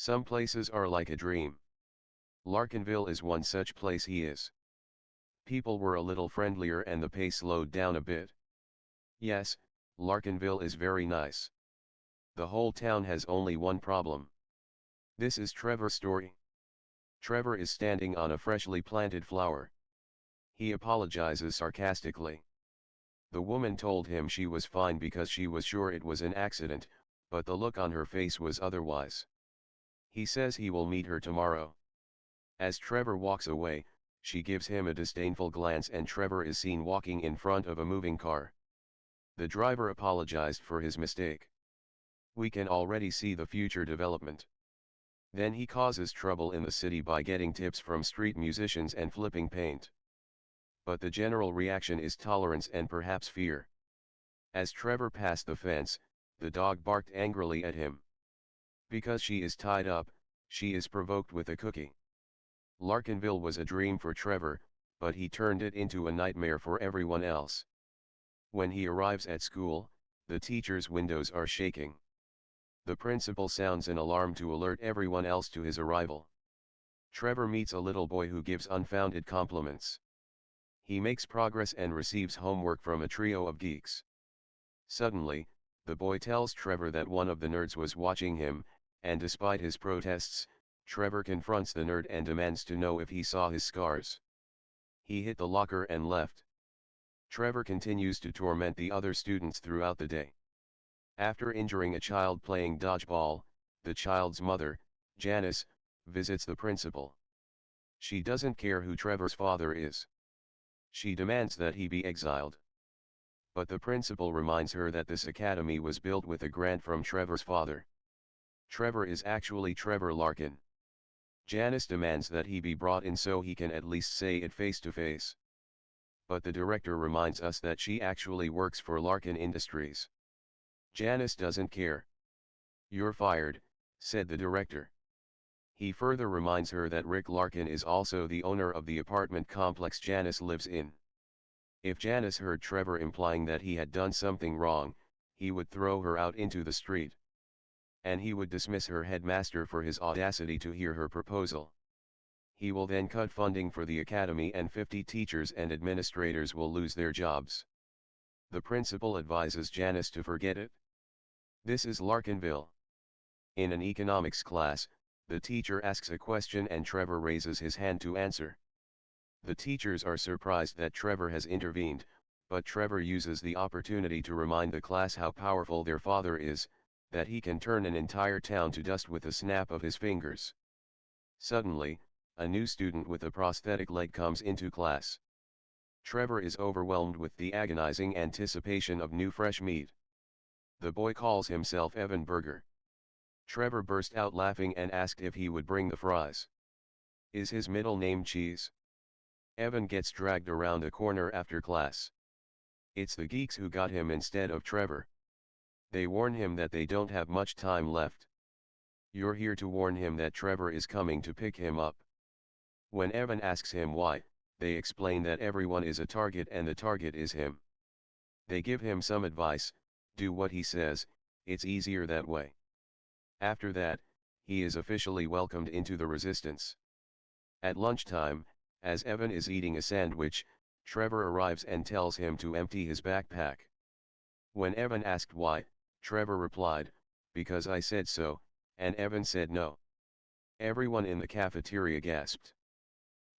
Some places are like a dream. Larkinville is one such place he is. People were a little friendlier and the pace slowed down a bit. Yes, Larkinville is very nice. The whole town has only one problem. This is Trevor's story. Trevor is standing on a freshly planted flower. He apologizes sarcastically. The woman told him she was fine because she was sure it was an accident, but the look on her face was otherwise. He says he will meet her tomorrow. As Trevor walks away, she gives him a disdainful glance and Trevor is seen walking in front of a moving car. The driver apologized for his mistake. We can already see the future development. Then he causes trouble in the city by getting tips from street musicians and flipping paint. But the general reaction is tolerance and perhaps fear. As Trevor passed the fence, the dog barked angrily at him. Because she is tied up, she is provoked with a cookie. Larkinville was a dream for Trevor, but he turned it into a nightmare for everyone else. When he arrives at school, the teacher's windows are shaking. The principal sounds an alarm to alert everyone else to his arrival. Trevor meets a little boy who gives unfounded compliments. He makes progress and receives homework from a trio of geeks. Suddenly, the boy tells Trevor that one of the nerds was watching him, and despite his protests, Trevor confronts the nerd and demands to know if he saw his scars. He hit the locker and left. Trevor continues to torment the other students throughout the day. After injuring a child playing dodgeball, the child's mother, Janice, visits the principal. She doesn't care who Trevor's father is. She demands that he be exiled. But the principal reminds her that this academy was built with a grant from Trevor's father. Trevor is actually Trevor Larkin. Janice demands that he be brought in so he can at least say it face to face. But the director reminds us that she actually works for Larkin Industries. Janice doesn't care. "You're fired," said the director. He further reminds her that Rick Larkin is also the owner of the apartment complex Janice lives in. If Janice heard Trevor implying that he had done something wrong, he would throw her out into the street. And he would dismiss her headmaster for his audacity to hear her proposal. He will then cut funding for the academy and 50 teachers and administrators will lose their jobs. The principal advises Janice to forget it. This is Larkinville. In an economics class, the teacher asks a question and Trevor raises his hand to answer. The teachers are surprised that Trevor has intervened, but Trevor uses the opportunity to remind the class how powerful their father is, that he can turn an entire town to dust with a snap of his fingers. Suddenly, a new student with a prosthetic leg comes into class. Trevor is overwhelmed with the agonizing anticipation of new fresh meat. The boy calls himself Evan Burger. Trevor burst out laughing and asked if he would bring the fries. Is his middle name Cheese? Evan gets dragged around a corner after class. It's the geeks who got him instead of Trevor. They warn him that they don't have much time left. You're here to warn him that Trevor is coming to pick him up. When Evan asks him why, they explain that everyone is a target and the target is him. They give him some advice: do what he says, it's easier that way. After that, he is officially welcomed into the resistance. At lunchtime, as Evan is eating a sandwich, Trevor arrives and tells him to empty his backpack. When Evan asked why, Trevor replied, "Because I said so," and Evan said no. Everyone in the cafeteria gasped.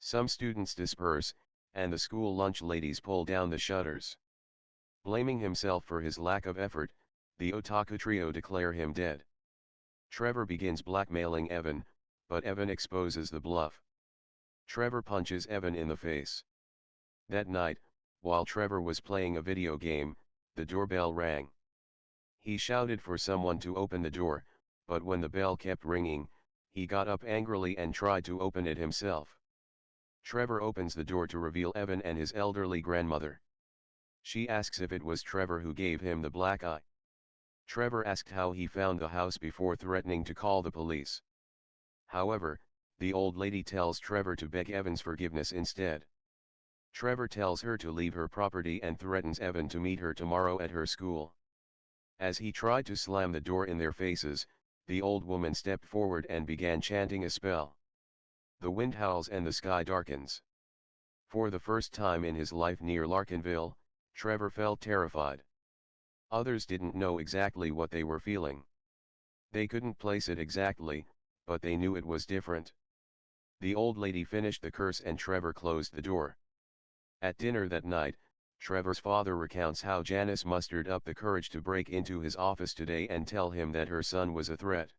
Some students disperse, and the school lunch ladies pull down the shutters. Blaming himself for his lack of effort, the otaku trio declare him dead. Trevor begins blackmailing Evan, but Evan exposes the bluff. Trevor punches Evan in the face. That night, while Trevor was playing a video game, the doorbell rang. He shouted for someone to open the door, but when the bell kept ringing, he got up angrily and tried to open it himself. Trevor opens the door to reveal Evan and his elderly grandmother. She asks if it was Trevor who gave him the black eye. Trevor asked how he found the house before threatening to call the police. However, the old lady tells Trevor to beg Evan's forgiveness instead. Trevor tells her to leave her property and threatens Evan to meet her tomorrow at her school. As he tried to slam the door in their faces, The old woman stepped forward and began chanting a spell. The wind howls and the sky darkens. For the first time in his life near Larkinville, Trevor felt terrified. Others didn't know exactly what they were feeling. They couldn't place it exactly, but they knew it was different. The old lady finished the curse and Trevor closed the door. At dinner that night, Trevor's father recounts how Janice mustered up the courage to break into his office today and tell him that her son was a threat.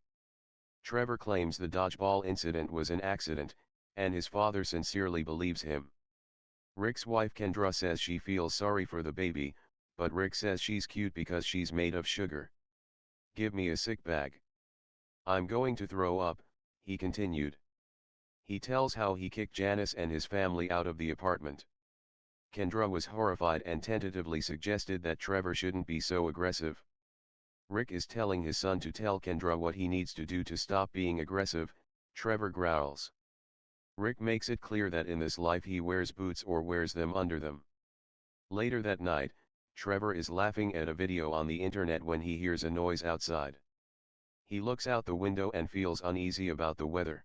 Trevor claims the dodgeball incident was an accident, and his father sincerely believes him. Rick's wife Kendra says she feels sorry for the baby, but Rick says she's cute because she's made of sugar. Give me a sick bag. I'm going to throw up, he continued. He tells how he kicked Janice and his family out of the apartment. Kendra was horrified and tentatively suggested that Trevor shouldn't be so aggressive. Rick is telling his son to tell Kendra what he needs to do to stop being aggressive. Trevor growls. Rick makes it clear that in this life he wears boots or wears them under them. Later that night, Trevor is laughing at a video on the internet when he hears a noise outside. He looks out the window and feels uneasy about the weather.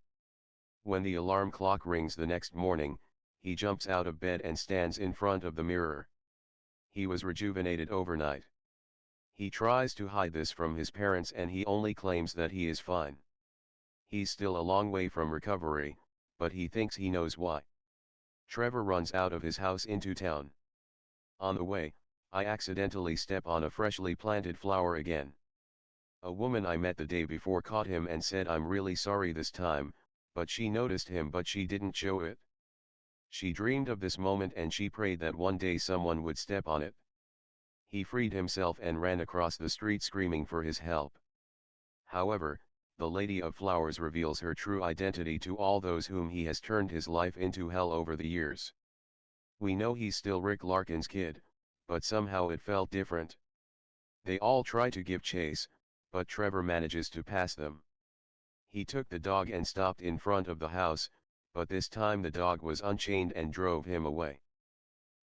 When the alarm clock rings the next morning, he jumps out of bed and stands in front of the mirror. He was rejuvenated overnight. He tries to hide this from his parents and he only claims that he is fine. He's still a long way from recovery, but he thinks he knows why. Trevor runs out of his house into town. On the way, I accidentally step on a freshly planted flower again. A woman I met the day before caught him and said I'm really sorry this time, but she noticed him but she didn't show it. She dreamed of this moment and she prayed that one day someone would step on it. He freed himself and ran across the street screaming for his help. However, the Lady of Flowers reveals her true identity to all those whom he has turned his life into hell over the years. We know he's still Rick Larkin's kid, but somehow it felt different. They all try to give chase, but Trevor manages to pass them. He took the dog and stopped in front of the house, but this time the dog was unchained and drove him away.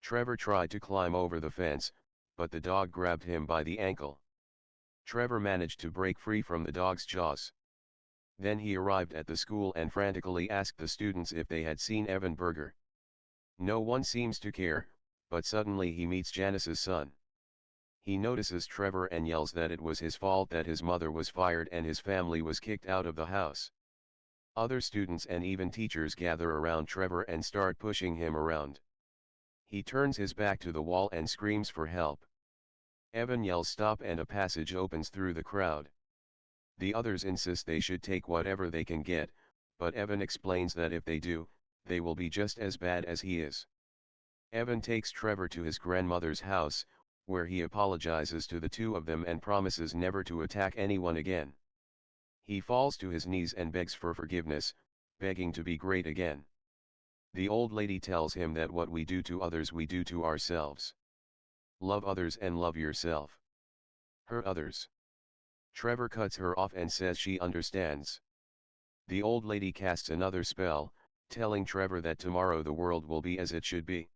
Trevor tried to climb over the fence, but the dog grabbed him by the ankle. Trevor managed to break free from the dog's jaws. Then he arrived at the school and frantically asked the students if they had seen Evan Berger. No one seems to care, but suddenly he meets Janice's son. He notices Trevor and yells that it was his fault that his mother was fired and his family was kicked out of the house. Other students and even teachers gather around Trevor and start pushing him around. He turns his back to the wall and screams for help. Evan yells stop and a passage opens through the crowd. The others insist they should take whatever they can get, but Evan explains that if they do, they will be just as bad as he is. Evan takes Trevor to his grandmother's house, where he apologizes to the two of them and promises never to attack anyone again. He falls to his knees and begs for forgiveness, begging to be great again. The old lady tells him that what we do to others we do to ourselves. Love others and love yourself. Hurt others. Trevor cuts her off and says she understands. The old lady casts another spell, telling Trevor that tomorrow the world will be as it should be.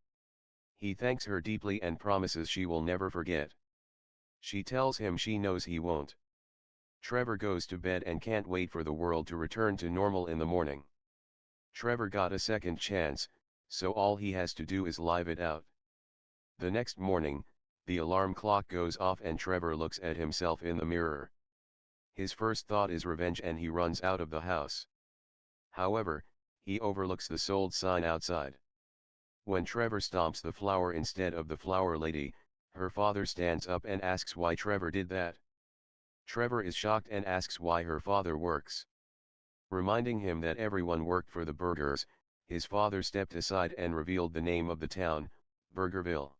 He thanks her deeply and promises she will never forget. She tells him she knows he won't. Trevor goes to bed and can't wait for the world to return to normal in the morning. Trevor got a second chance, so all he has to do is live it out. The next morning, the alarm clock goes off and Trevor looks at himself in the mirror. His first thought is revenge and he runs out of the house. However, he overlooks the sold sign outside. When Trevor stomps the flower instead of the flower lady, her father stands up and asks why Trevor did that. Trevor is shocked and asks why her father works. Reminding him that everyone worked for the Bergers, his father stepped aside and revealed the name of the town, Bergerville.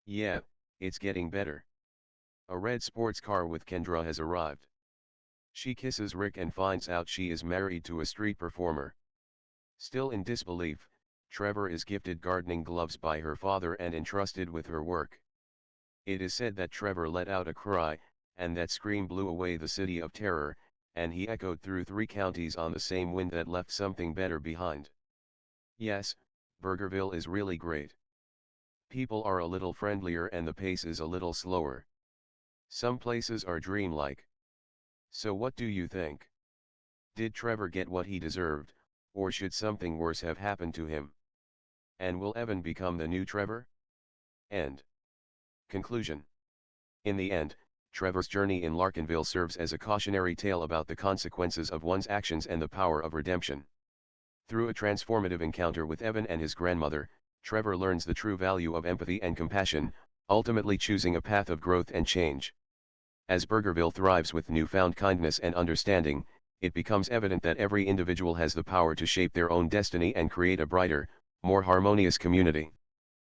Yeah, it's getting better. A red sports car with Kendra has arrived. She kisses Rick and finds out she is married to a street performer. Still in disbelief, Trevor is gifted gardening gloves by her father and entrusted with her work. It is said that Trevor let out a cry, and that scream blew away the city of terror, and he echoed through 3 counties on the same wind that left something better behind. Yes, Bergerville is really great. People are a little friendlier and the pace is a little slower. Some places are dreamlike. So what do you think? Did Trevor get what he deserved, or should something worse have happened to him? And will Evan become the new Trevor? End. Conclusion. In the end, Trevor's journey in Larkinville serves as a cautionary tale about the consequences of one's actions and the power of redemption. Through a transformative encounter with Evan and his grandmother, Trevor learns the true value of empathy and compassion, ultimately choosing a path of growth and change. As Burgerville thrives with newfound kindness and understanding, it becomes evident that every individual has the power to shape their own destiny and create a brighter, more harmonious community.